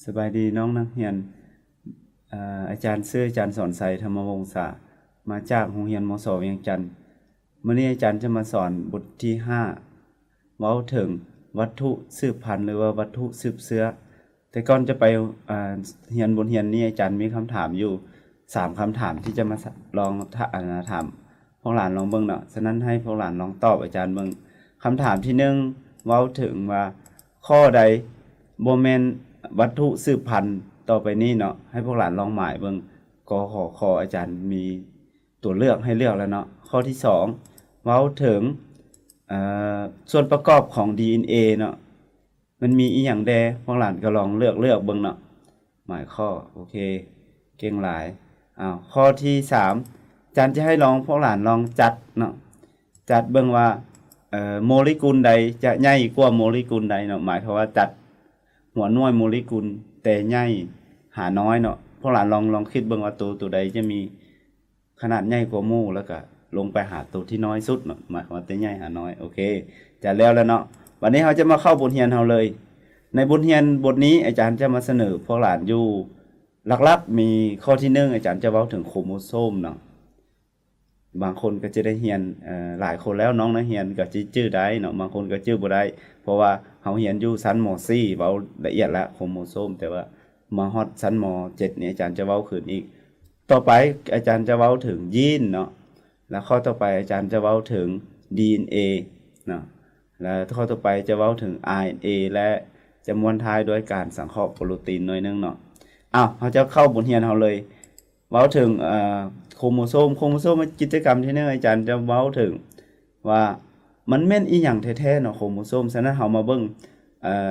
สบายดีน้องนักเรียนอาจารย์ชื่ออาจารย์สอนไสธรรมวงศามาจากโรงเรียนมศเวียงจันทน์มื้อนี้อาจารย์จะมาสอนบทที่5เว้าถึงวัตถุสืบพันธุ์หรือว่าวัตถุสืบเชื้อแต่ก่อนจะไปเรียนบทเรียนนี้อาจารย์มีคำถามอยู่3คำถามที่จะมาลองถามพวกหลานลองเบิ่งเนาะฉะนั้นให้พวกหลานลองตอบอาจารย์เบิ่งคำถามที่1เว้าถึงว่าข้อใดบ่แม่นวัตถุสืบพันธุ์ต่อไปนี้เนาะให้พวกหลานลองหมายเบิ่งกขออาจารย์มีตัวเลือกให้เลือกแล้วเนาะข้อที่2เว้าถึงส่วนประกอบของ DNA เนาะมันมีอีหยังแดพวกหลานก็ลองเลือกเบิ่งเนาะหมายข้อโอเคเก่งหลายข้อที่3อาจารย์จะให้ลองพวกหลานลองจัดเนาะจัดเบิ่งว่าโมเลกุลใดจะใหญ่กว่าโมเลกุลใดเนาะหมายความว่าจัดหัวหน่วยโมเลกุลแต่ใหญ่หาน้อยเนาะพวกหลานลองคิดเบิ่งว่าตัวใดจะมีขนาดใหญ่กว่าหมู่แล้วก็ลงไปหาตัวที่น้อยสุดเนาะหมายความว่าแต่ใหญ่หาน้อยโอเคจะแล้วเนาะวันนี้เราจะมาเข้าบทเรียนเราเลยในบทเรียนบทนี้อาจารย์จะมาเสนอพวกหลานอยู่หลักๆมีข้อที่1อาจารย์จะเว้าถึงโครโมโซมเนาะบางคนก็จะได้เรียนหลายคนแล้วน้องนักเรียนก็สิชื่อได้เนาะบางคนก็ชื่อบ่ได้เพราะว่าเฮาเรียนอยู่ชั้นม .4 เว้าละเอียดแล้วโครโมโซมแต่ว่ามาฮอดชั้นม .7 นี่อาจารย์จะเว้าขึ้นอีกต่อไปอาจารย์จะเว้าถึงยีนเนาะแล้วข้อต่อไปอาจารย์จะเว้าถึง DNA เนาะแล้วข้อต่อไปจะเว้าถึง RNA และจะม้วนท้ายด้วยการสังเคราะห์โปรตีนหน่อยนึงเนาะเราจะเข้าบทเรียนเราเลยเว้าถึงโครโมโซมกิจกรรมที่1อาจารย์จะเว้าถึงว่ามันแม่นอีหยังแท้ๆเนาะโครโมโซมฉะนั้นเฮามาเบิ่ง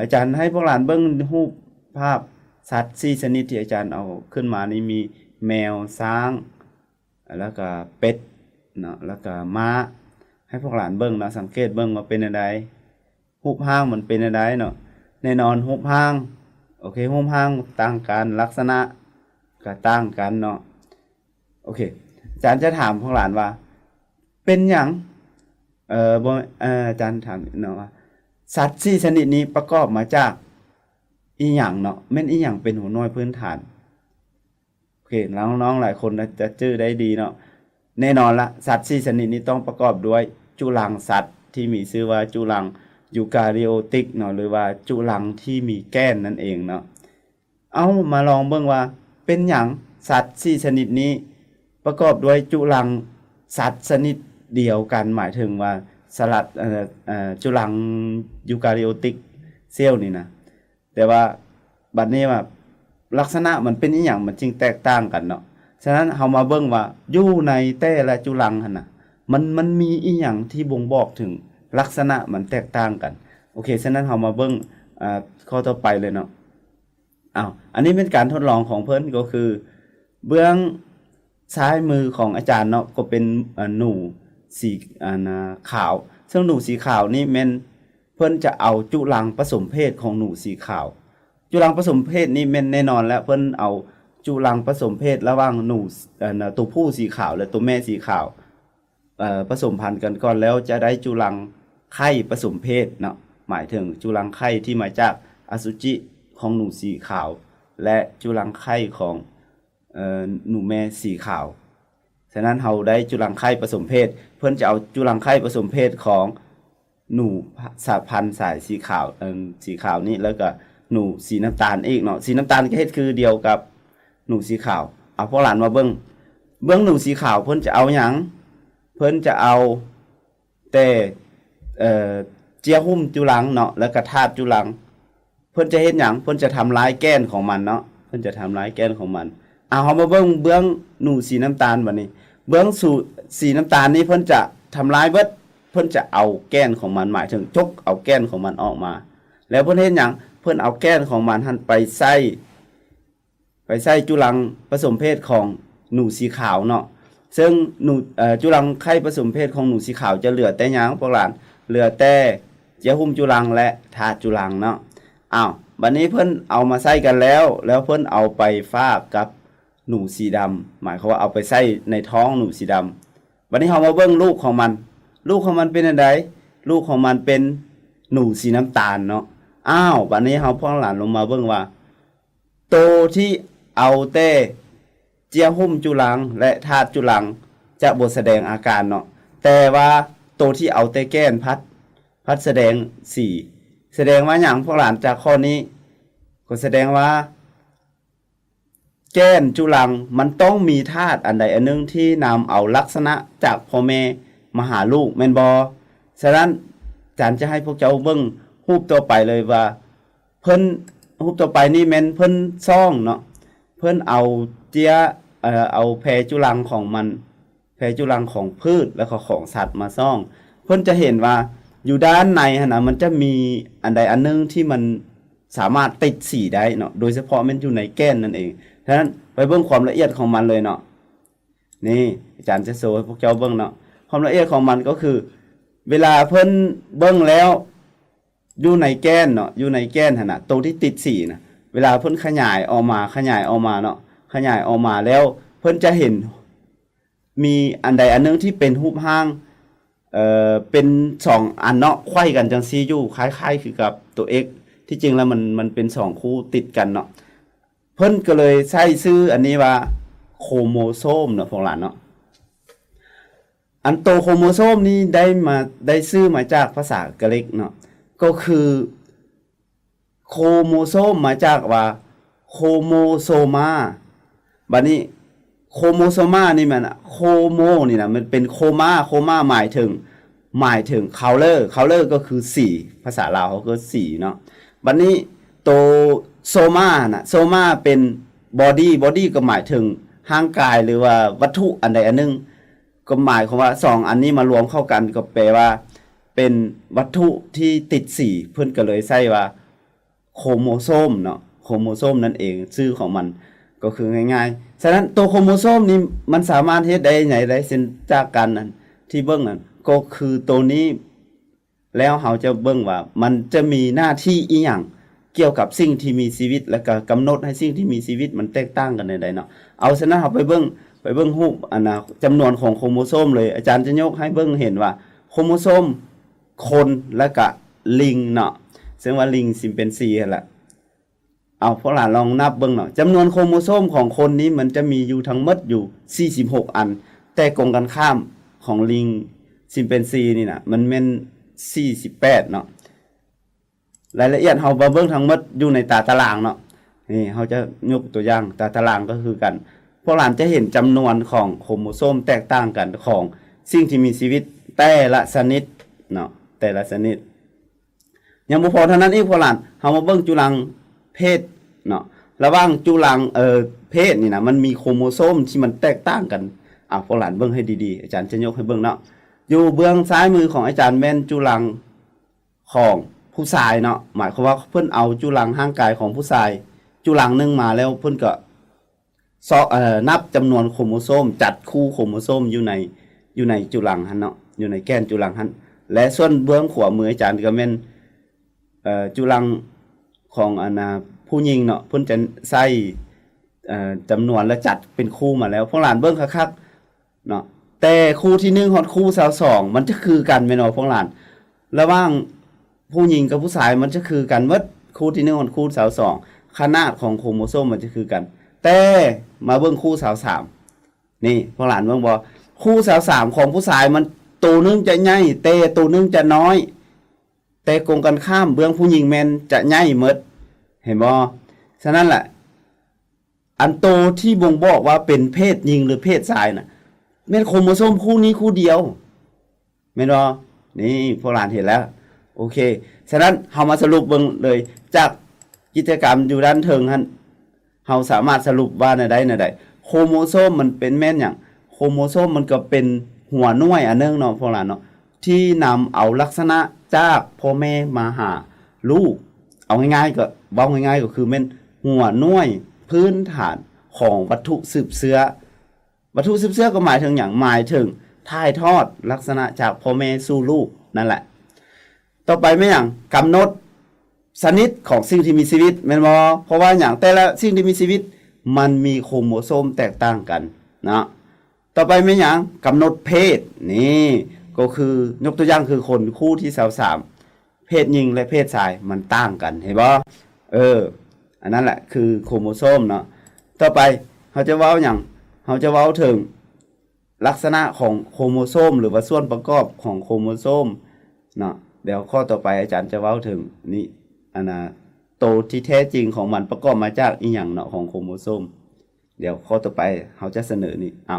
อาจารย์ให้พวกหลานเบิ่งรูปภาพสัตว์4ชนิดที่อาจารย์เอาขึ้นมานี่มีแมวช้างแล้วก็เป็ดเนาะแล้วก็ม้าให้พวกหลานเบิ่งเนาะสังเกตเบิ่งว่าเป็นจังได๋รูปร่างมันเป็นจังได๋เนาะแน่นอนรูปร่างโอเครูปร่างต่างกันลักษณะก็ต่างกันเนาะโอเคอาจารย์จะถามพวกหลานว่าเป็นหยังบ่อาจารย์ถามเนาะว่าสัตว์4ชนิดนี้ประกอบมาจากอีหยังเนาะแม่นอีหยังเป็นหัวหน่วยพื้นฐานโอเคน้องๆหลายคนจะชื่อได้ดีเนาะแน่นอนละสัตว์4ชนิดนี้ต้องประกอบด้วยจุลังสัตว์ที่มีชื่อว่าจุลังยูคาริโอติกเนาะหรือว่าจุลังที่มีแก้นนั่นเองเนาะเอามาลองเบิ่งว่าเป็นหยังสัตว์4ชนิดนี้ประกอบด้วยจุลังสัตว์ชนิดเดียวกันหมายถึงว่าสลัดจุลังยูคาริโอติกเซลล์นี่นะแต่ว่าบัดนี้ว่าลักษณะมันเป็นอีหยังมันจึงแตกต่างกันเนาะฉะนั้นเฮามาเบิ่งว่าอยู่ในแต่ละจุลังหั่นน่ะมันมีอีหยังที่บ่งบอกถึงลักษณะมันแตกต่างกันโอเคฉะนั้นเฮามาเบิ่งข้อต่อไปเลยเนาะอันนี้เป็นการทดลองของเพิ่นก็คือเบื้องซ้ายมือของอาจารย์เนาะก็เป็นหนูสีขาวซึ่งหนูสีขาวนี่แม่นเพิ่นจะเอาจุลังผสมเพศของหนูสีขาวจุลังผสมเพศนี่แม่นแน่นอนแล้วเพิ่นเอาจุลังผสมเพศระหว่างหนูตัวผู้สีขาวและตัวแม่สีขาวผสมพันธุ์กันก่อนแล้วจะได้จุลังไข่ผสมเพศเนาะหมายถึงจุลังไข่ที่มาจากอสุจิของหนูสีขาวและจุลังไข่ของหนูแม่สีขาวฉะนั้นเฮาได้จุลังไข่ผสมเพศเพิ่นจะเอาจุลังไข่ผสมเพศของหนูสายพันธุ์สายสีขาวสีขาวนี่แล้วก็หนูสีน้ำตาลอีกเนาะสีน้ำตาลก็เฮ็ดคือเดียวกับหนูสีขาวเอาพวกหลานมาเบิ่งหนูสีขาวเพิ่นจะเอาหยังเพิ่นจะเอาแต่เจียหุ้มจุลังเนาะแล้วก็ธาตุจุลังเพิ่นจะเฮ็ดหยังเพิ่นจะทำลายแกนของมันเนาะเพิ่นจะทำลายแกนของมันเฮามาเบิ่งเบื้องหนูสีน้ำตาลบัดนี้เบื้องสู่สีน้ำตาลนี้เพิ่นจะทำลายเบิดเพิ่นจะเอาแก้นของมันหมายถึงจกเอาแก้นของมันออกมาแล้วเพิ่นเฮ็ดหยังเพิ่นเอาแก้นของมันหั่นไปใส่จุลังผสมเพศของหนูสีขาวเนาะซึ่งหนูจุลังไข่ผสมเพศของหนูสีขาวจะเหลือแต่หยังพวกหลานเหลือแต่เจือหุ้มจุลังและธาตุจุลังเนาะบัดนี้เพิ่นเอามาใส่กันแล้วเพิ่นเอาไปฟากกับหนูสีดำหมายความว่าเอาไปใส่ในท้องหนูสีดำบัดนี้เฮามาเบิ่งลูกของมันเป็นจังไดลูกของมันเป็นหนูสีน้ำตาลเนาะบัดนี้เฮาพวกหลานลงมาเบิ่งว่า โตที่เอาแต่เจียหุ่มจุลังและธาตุจุลังจะบ่แสดงอาการเนาะแต่ว่าโตที่เอาแต่แก้นพัดแสดง4แสดงว่าหยังพวกหลานจากข้อนี้ก็แสดงว่าแก้นจุลังมันต้องมีธาตุอันใดอันหนึงที่นำเอาลักษณะจากพ่อแม่มาหาลูกแม่นบ่ฉะนั้นอาจารย์จะให้พวกเจ้าเบิ่งรูปต่อไปเลยว่าเพิ่นรูปต่อไปนี่แม่นเพิ่นซ่องเนาะเพิ่นเอาเจียเอาแพรจุลังของมันแพรจุลังของพืชแล้วก็ของสัตว์มาซ่องเพิ่นจะเห็นว่าอยู่ด้านในหั่นน่ะมันจะมีอันใดอันหนึงที่มันสามารถติดสีได้เนาะโดยเฉพาะมันอยู่ในแก้นนั่นเองฉะนั้นไปเบิ่งความละเอียดของมันเลยเนาะนี่อาจารย์จะโชว์ให้พวกเจ้าเบิ่งเนาะความละเอียดของมันก็คือเวลาเพิ่นเบิ่งแล้วอยู่ในแก้นเนาะอยู่ในแก้นหั่นน่ะตรงที่ติดสีนะเวลาเพิ่นขยายออกมาเนาะขยายออกมาแล้วเพิ่นจะเห็นมีอันใดอันนึงที่เป็นรูปร่างเป็น2อันเนาะไขว้กันจังซี่อยู่คล้ายๆคือกับตัว x ที่จริงแล้วมันเป็น2คู่ติดกันเนาะเพิ่นก็เลยใช้ชื่ออันนี้ว่าโครโมโซมเนาะพวกหลานเนาะอันโตโครโมโซมนี้ได้ชื่อมาจากภาษากรีกเนาะก็คือโครโมโซมมาจากว่าโครโมโซมาบัดนี้โครโมโซมานี่มันโครโมนี่นะมันเป็นโคมาหมายถึงคัลเลอร์ก็คือสีภาษาลาวเขาก็สีเนาะบัดนี้โตโซมาเป็นบอดี้ก็หมายถึงร่างกายหรือว่าวัตถุอันใดอันหนึงก็หมายความว่า2อันนี้มารวมเข้ากันก็แปลว่าเป็นวัตถุที่ติดสีเพิ่นก็เลยใช้ว่าโครโมโซมเนาะโครโมโซมนั่นเองชื่อของมันก็คือง่ายๆฉะนั้นตัวโครโมโซมนี้มันสามารถเฮ็ดได้ไหนได้เส้นจากกันนั้นที่เบิ่งนั่นก็คือตัวนี้แล้วเราจะเบิ่งว่ามันจะมีหน้าที่อีหยังเกี่ยวกับสิ่งที่มีชีวิตแล้วก็กำหนดให้สิ่งที่มีชีวิตมันแตกต่างกันใดๆเนาะเอาฉะนั้นเราไปเบิ่งรูปอันน่ะจำนวนของโครโมโซมเลยอาจารย์จะยกให้เบิ่งเห็นว่าโครโมโซมคนและก็ลิงเนาะซึ่งว่าลิงซิมเป็นซีนั่นแหละเอาพวกหลานลองนับเบิ่งเนาะจำนวนโครโมโซมของคนนี้มันจะมีอยู่ทั้งหมดอยู่46อันแต่กงกันข้ามของลิงซิมเป็นซีนี่น่ะมันแม่น48เนาะรายละเอียดเฮาบ่เบิ่งทั้งหมดอยู่ในตาตารางเนาะนี่เฮาจะยกตัวอย่างตาตารางก็คือกันพวกหลานจะเห็นจำนวนของโครโมโซมแตกต่างกันของสิ่งที่มีชีวิตแต่ละชนิดเนาะแต่ละชนิดยังบ่พอเท่านั้นอีกพวกหลานเฮามาเบิ่งจุลังเพศเนาะระหว่างจุลังเพศนี่นะมันมีโครโมโซมที่มันแตกต่างกันพวกหลานเบิ่งให้ดีๆอาจารย์จะยกให้เบิ่งเนาะอยู่เบื้องซ้ายมือของอาจารย์แม่นจุลังของผู้ชายเนาะหมายความว่าเพิ่นเอาจุลังร่างกายของผู้ชายจุลังนึงมาแล้วเพิ่นก็นับจำนวนโครโมโซมจัดคู่โครโมโซมอยู่ในจุลังหั่นเนาะอยู่ในแกนจุลังหั่นและส่วนเบื้องขวามืออาจารย์ก็แม่นจุลังของผู้หญิงเนาะเพิ่นจะใส่จำนวนและจัดเป็นคู่มาแล้วพวกหลานเบิ่งคักๆเนาะแต่คู่ที่1ฮอดคู่22มันจะคือกันแม่นบ่พวกหลานระหว่างผู้หญิงกับผู้ชายมันจะคือกันหมดคู่ที่1ฮอดคู่22ขนาดของโครโมโซมมันจะคือกันแต่มาเบิ่งคู่23นี่พวกหลานเบิ่งบ่คู่23ของผู้ชายมันตัวนึงจะใหญ่แต่ตัวนึงจะน้อยแต่กงกันข้ามเบื้องผู้หญิงแม่นจะใหญ่หมดเห็นบ่ฉะนั้นแหละอันโตที่บ่งบอกว่าเป็นเพศหญิงหรือเพศชายน่ะแม่นโครโมโซมคู่นี้คู่เดียวแม่นบ่นี่พวกหลานเห็นแล้วโอเคฉะนั้นเฮามาสรุปเบิ่งเลยจากกิจกรรมอยู่ด้านเทิงหั่นเฮาสามารถสรุปว่าในใดโครโมโซมมันเป็นแม่นหยังโครโมโซมมันก็เป็นหัวหน่วยอันนึงเนาะพวกหลานเนาะที่นำเอาลักษณะจากพ่อแม่มาหาลูกเอาง่ายๆก็เว้าง่ายๆก็คือแม่นหัวหน่วยพื้นฐานของวัตถุสืบเชื้อก็หมายถึงหยังหมายถึงถ่ายทอดลักษณะจากพ่อแม่สู่ลูกนั่นแหละต่อไปแม่นหยังกำหนดชนิดของสิ่งที่มีชีวิตแม่นบ่เพราะว่าหยังแต่ละสิ่งที่มีชีวิตมันมีโครโมโซมแตกต่างกันนะต่อไปแม่นหยังกำหนดเพศนี่ก็คือยกตัวอย่างคือคนคู่ที่23เพศหญิงและเพศชายมันต่างกันเห็นบ่ อันนั้นแหละคือโครโมโซมเนาะต่อไปเขาจะเว้าหยังเขาจะเว้าถึงลักษณะของโครโมโซมหรือว่าส่วนประกอบของโครโมโซมเนาะเดี๋ยวข้อต่อไปอาจารย์จะเว้าถึงนี่อันน่ะโตที่แท้จริงของมันประกอบมาจากอีหยังเนาะของโครโมโซมเดี๋ยวข้อต่อไปเขาจะเสนอนี่เอา